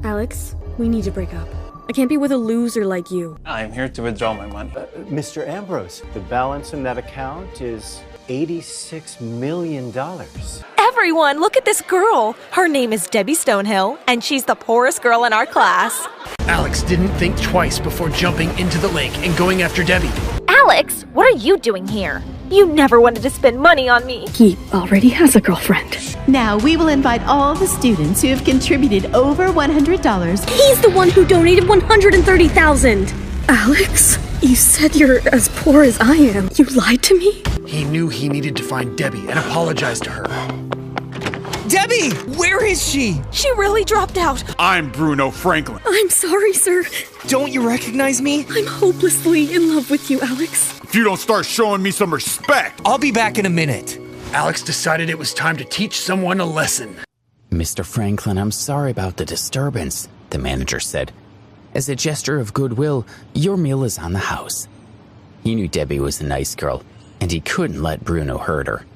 Alex, we need to break up. I can't be with a loser like you. I'm here to withdraw my money. Mr. Ambrose, the balance in that account is $86 million. Everyone, look at this girl. Her name is Debbie Stonehill, and she's the poorest girl in our class. Alex didn't think twice before jumping into the lake and going after Debbie. Alex, what are you doing here? You never wanted to spend money on me. He already has a girlfriend. Now we will invite all the students who have contributed over $100. He's the one who donated $130,000. Alex, you said you're as poor as I am. You lied to me? He knew he needed to find Debbie and apologize to her. Debbie, where is she? She really dropped out. I'm Bruno Franklin. I'm sorry, sir. Don't you recognize me? I'm hopelessly in love with you, Alex. If you don't start showing me some respect, I'll be back in a minute. Alex decided it was time to teach someone a lesson. Mr. Franklin, I'm sorry about the disturbance, the manager said. As a gesture of goodwill, your meal is on the house. He knew Debbie was a nice girl, and he couldn't let Bruno hurt her.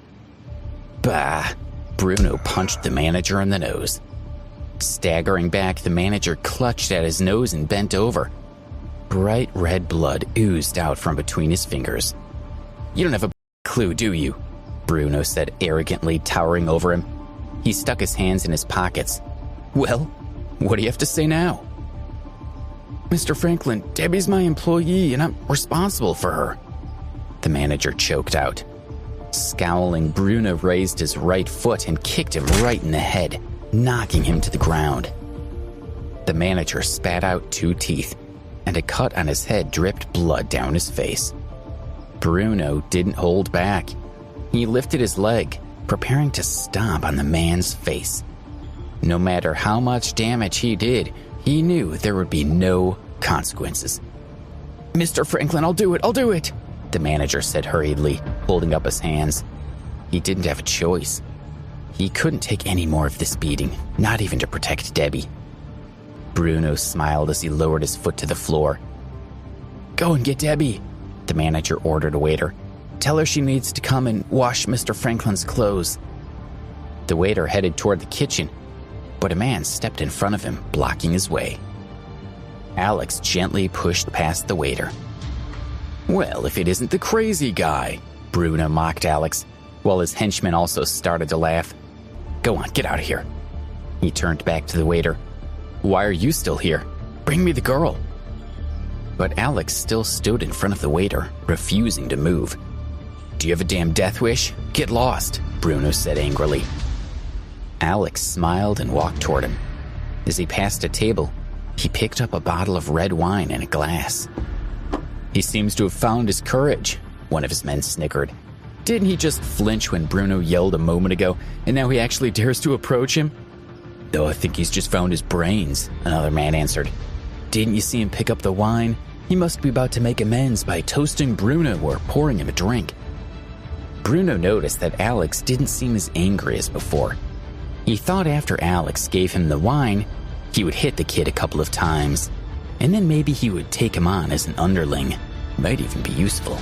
Bah! Bruno punched the manager in the nose. Staggering back, the manager clutched at his nose and bent over. Bright red blood oozed out from between his fingers. You don't have a clue, do you? Bruno said arrogantly, towering over him. He stuck his hands in his pockets. Well, what do you have to say now? Mr. Franklin, Debbie's my employee and I'm responsible for her. The manager choked out. Scowling, Bruno raised his right foot and kicked him right in the head, knocking him to the ground. The manager spat out 2 teeth, and a cut on his head dripped blood down his face. Bruno didn't hold back. He lifted his leg, preparing to stomp on the man's face. No matter how much damage he did, he knew there would be no consequences. Mr. Franklin, I'll do it, the manager said hurriedly, holding up his hands. He didn't have a choice. He couldn't take any more of this beating, not even to protect Debbie. Bruno smiled as he lowered his foot to the floor. Go and get Debbie, the manager ordered a waiter. Tell her she needs to come and wash Mr. Franklin's clothes. The waiter headed toward the kitchen, but a man stepped in front of him, blocking his way. Alex gently pushed past the waiter. Well, if it isn't the crazy guy, Bruno mocked Alex, while his henchmen also started to laugh. Go on, get out of here. He turned back to the waiter. Why are you still here? Bring me the girl. But Alex still stood in front of the waiter, refusing to move. Do you have a damn death wish? Get lost, Bruno said angrily. Alex smiled and walked toward him. As he passed a table, he picked up a bottle of red wine and a glass. He seems to have found his courage, one of his men snickered. Didn't he just flinch when Bruno yelled a moment ago, and now he actually dares to approach him? No, I think he's just found his brains, another man answered. Didn't you see him pick up the wine? He must be about to make amends by toasting Bruno or pouring him a drink. Bruno noticed that Alex didn't seem as angry as before. He thought after Alex gave him the wine, he would hit the kid a couple of times, and then maybe he would take him on as an underling. Might even be useful.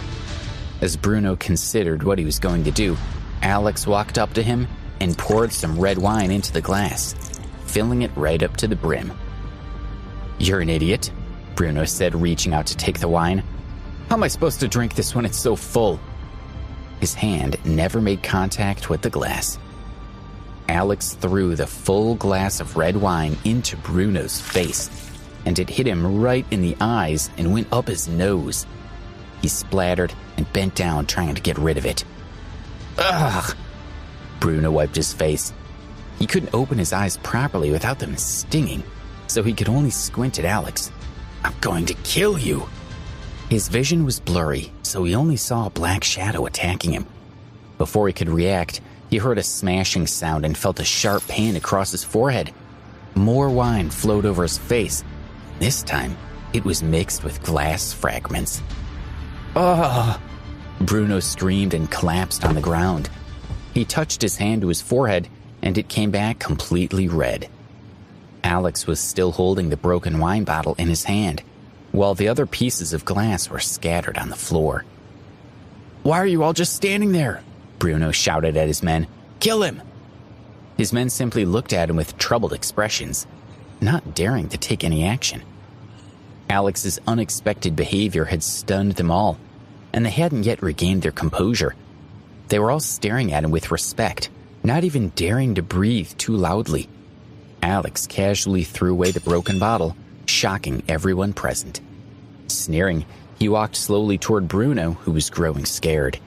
As Bruno considered what he was going to do, Alex walked up to him and poured some red wine into the glass, filling it right up to the brim. You're an idiot, Bruno said, reaching out to take the wine. How am I supposed to drink this when it's so full? His hand never made contact with the glass. Alex threw the full glass of red wine into Bruno's face, and it hit him right in the eyes and went up his nose. He splattered and bent down, trying to get rid of it. Ugh! Bruno wiped his face. He couldn't open his eyes properly without them stinging, so he could only squint at Alex. I'm going to kill you! His vision was blurry, so he only saw a black shadow attacking him. Before he could react, he heard a smashing sound and felt a sharp pain across his forehead. More wine flowed over his face. This time, it was mixed with glass fragments. Ugh! Bruno screamed and collapsed on the ground. He touched his hand to his forehead, and it came back completely red. Alex was still holding the broken wine bottle in his hand, while the other pieces of glass were scattered on the floor. Why are you all just standing there? Bruno shouted at his men. Kill him! His men simply looked at him with troubled expressions. not daring to take any action. Alex's unexpected behavior had stunned them all, and they hadn't yet regained their composure. They were all staring at him with respect, not even daring to breathe too loudly. Alex casually threw away the broken bottle, shocking everyone present. Sneering, he walked slowly toward Bruno, who was growing scared.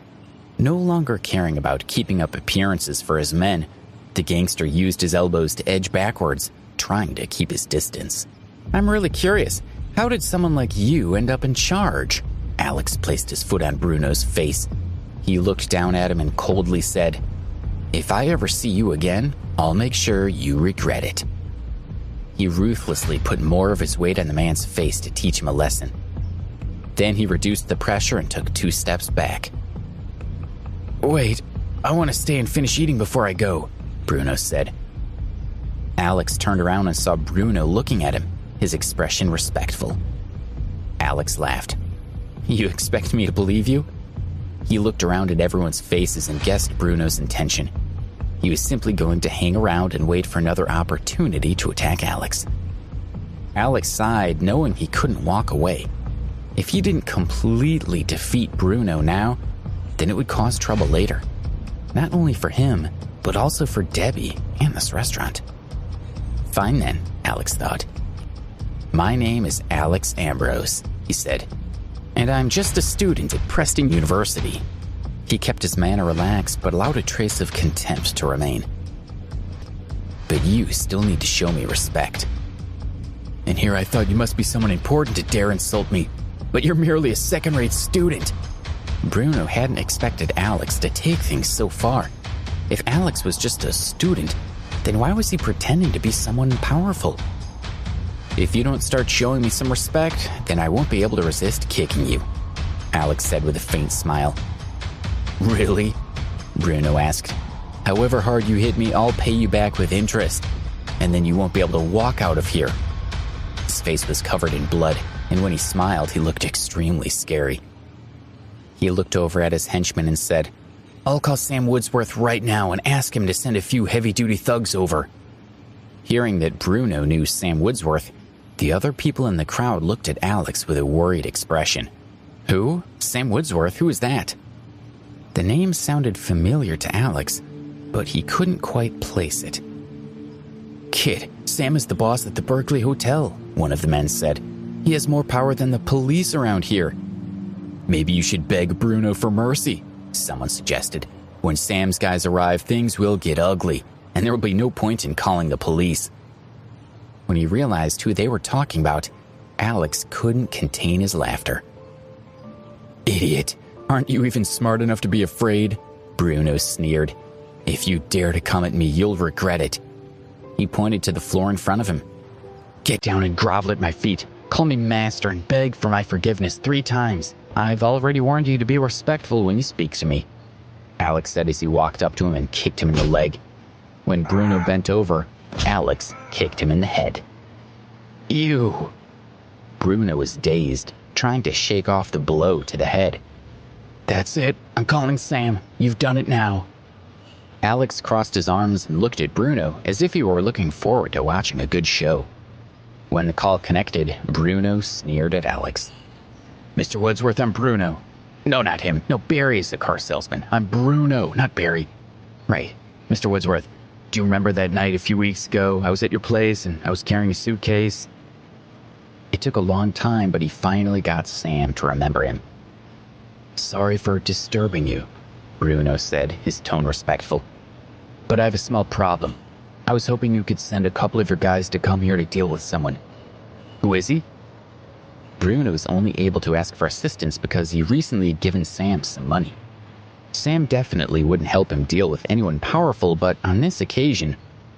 No longer caring about keeping up appearances for his men, the gangster used his elbows to edge backwards, trying to keep his distance. "I'm really curious. How did someone like you end up in charge?" Alex placed his foot on Bruno's face. He looked down at him and coldly said, "If I ever see you again, I'll make sure you regret it." He ruthlessly put more of his weight on the man's face to teach him a lesson. Then he reduced the pressure and took 2 steps back. "Wait, I want to stay and finish eating before I go," Bruno said. Alex turned around and saw Bruno looking at him, his expression respectful. Alex laughed. "You expect me to believe you?" He looked around at everyone's faces and guessed Bruno's intention. He was simply going to hang around and wait for another opportunity to attack Alex. Alex sighed, knowing he couldn't walk away. If he didn't completely defeat Bruno now, then it would cause trouble later. Not only for him, but also for Debbie and this restaurant. "Fine then," Alex thought. "My name is Alex Ambrose," he said, "and I'm just a student at Preston University." He kept his manner relaxed, but allowed a trace of contempt to remain. "But you still need to show me respect." "And here I thought you must be someone important to dare insult me, but you're merely a second-rate student." Bruno hadn't expected Alex to take things so far. If Alex was just a student, then why was he pretending to be someone powerful? "If you don't start showing me some respect, then I won't be able to resist kicking you," Alex said with a faint smile. "Really?" Bruno asked. "However hard you hit me, I'll pay you back with interest, and then you won't be able to walk out of here." His face was covered in blood, and when he smiled, he looked extremely scary. He looked over at his henchman and said, "I'll call Sam Woodsworth right now and ask him to send a few heavy-duty thugs over." Hearing that Bruno knew Sam Woodsworth, the other people in the crowd looked at Alex with a worried expression. "Who? Sam Woodsworth? Who is that?" The name sounded familiar to Alex, but he couldn't quite place it. "Kid, Sam is the boss at the Berkeley Hotel," one of the men said. "He has more power than the police around here." "Maybe you should beg Bruno for mercy," someone suggested. "When Sam's guys arrive, things will get ugly, and there will be no point in calling the police." When he realized who they were talking about, Alex couldn't contain his laughter. "Idiot, aren't you even smart enough to be afraid?" Bruno sneered. "If you dare to come at me, you'll regret it." He pointed to the floor in front of him. "Get down and grovel at my feet. Call me master and beg for my forgiveness 3 times. I've already warned you to be respectful when you speak to me," Alex said as he walked up to him and kicked him in the leg. When Bruno bent over, Alex kicked him in the head. "Ew!" Bruno was dazed, trying to shake off the blow to the head. "That's it. I'm calling Sam. You've done it now." Alex crossed his arms and looked at Bruno as if he were looking forward to watching a good show. When the call connected, Bruno sneered at Alex. "Mr. Woodsworth, I'm Bruno." "No, not him. No, Barry is the car salesman. I'm Bruno, not Barry." "Right. Mr. Woodsworth, do you remember that night a few weeks ago? I was at your place and I was carrying a suitcase." It took a long time, but he finally got Sam to remember him. "Sorry for disturbing you," Bruno said, his tone respectful. "But I have a small problem. I was hoping you could send a couple of your guys to come here to deal with someone." "Who is he?" Bruno was only able to ask for assistance because he recently had given Sam some money. Sam definitely wouldn't help him deal with anyone powerful, but on this occasion,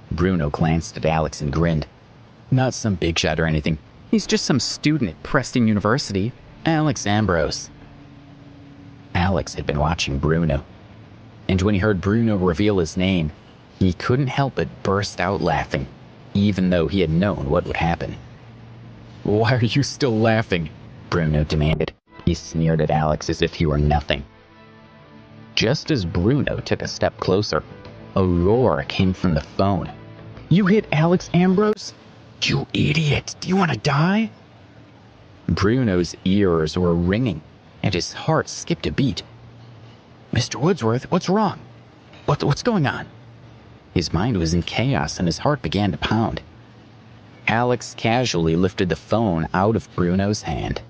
Bruno glanced at Alex and grinned. "Not some big shot or anything. He's just some student at Preston University, Alex Ambrose." Alex had been watching Bruno, and when he heard Bruno reveal his name, he couldn't help but burst out laughing, even though he had known what would happen. "Why are you still laughing?" Bruno demanded. He sneered at Alex as if he were nothing. Just as Bruno took a step closer, a roar came from the phone. "You hit Alex Ambrose?" You idiot! Do you want to die? Bruno's ears were ringing, and his heart skipped a beat. Mr. Woodsworth, what's wrong? What's going on? His mind was in chaos, and his heart began to pound. Alex casually lifted the phone out of Bruno's hand.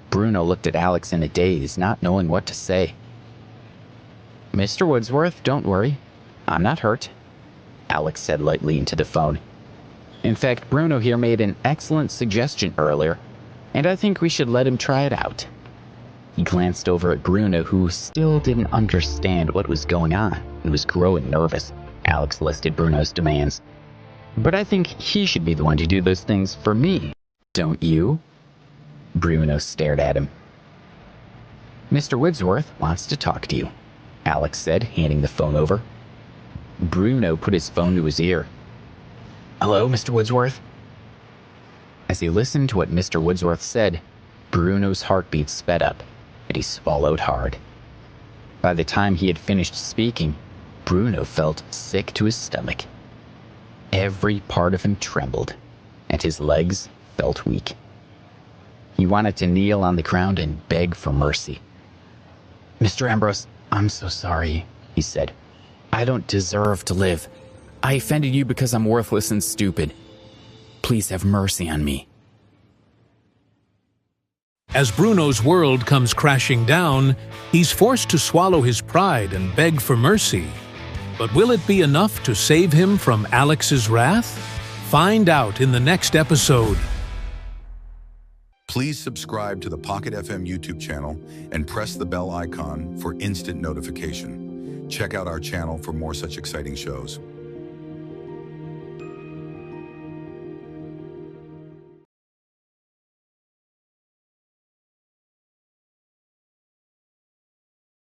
Bruno looked at Alex in a daze, not knowing what to say. Mr. Woodsworth, don't worry. I'm not hurt, Alex said lightly into the phone. In fact, Bruno here made an excellent suggestion earlier, and I think we should let him try it out. He glanced over at Bruno, who still didn't understand what was going on and was growing nervous. Alex listed Bruno's demands. But I think he should be the one to do those things for me, don't you? Bruno stared at him. Mr. Woodsworth wants to talk to you, Alex said, handing the phone over. Bruno put his phone to his ear. Hello, Mr. Woodsworth? As he listened to what Mr. Woodsworth said, Bruno's heartbeat sped up, and he swallowed hard. By the time he had finished speaking, Bruno felt sick to his stomach. Every part of him trembled, and his legs felt weak. He wanted to kneel on the ground and beg for mercy. Mr. Ambrose, I'm so sorry, he said. I don't deserve to live. I offended you because I'm worthless and stupid. Please have mercy on me. As Bruno's world comes crashing down, he's forced to swallow his pride and beg for mercy. But will it be enough to save him from Alex's wrath? Find out in the next episode. Please subscribe to the Pocket FM YouTube channel and press the bell icon for instant notification. Check out our channel for more such exciting shows.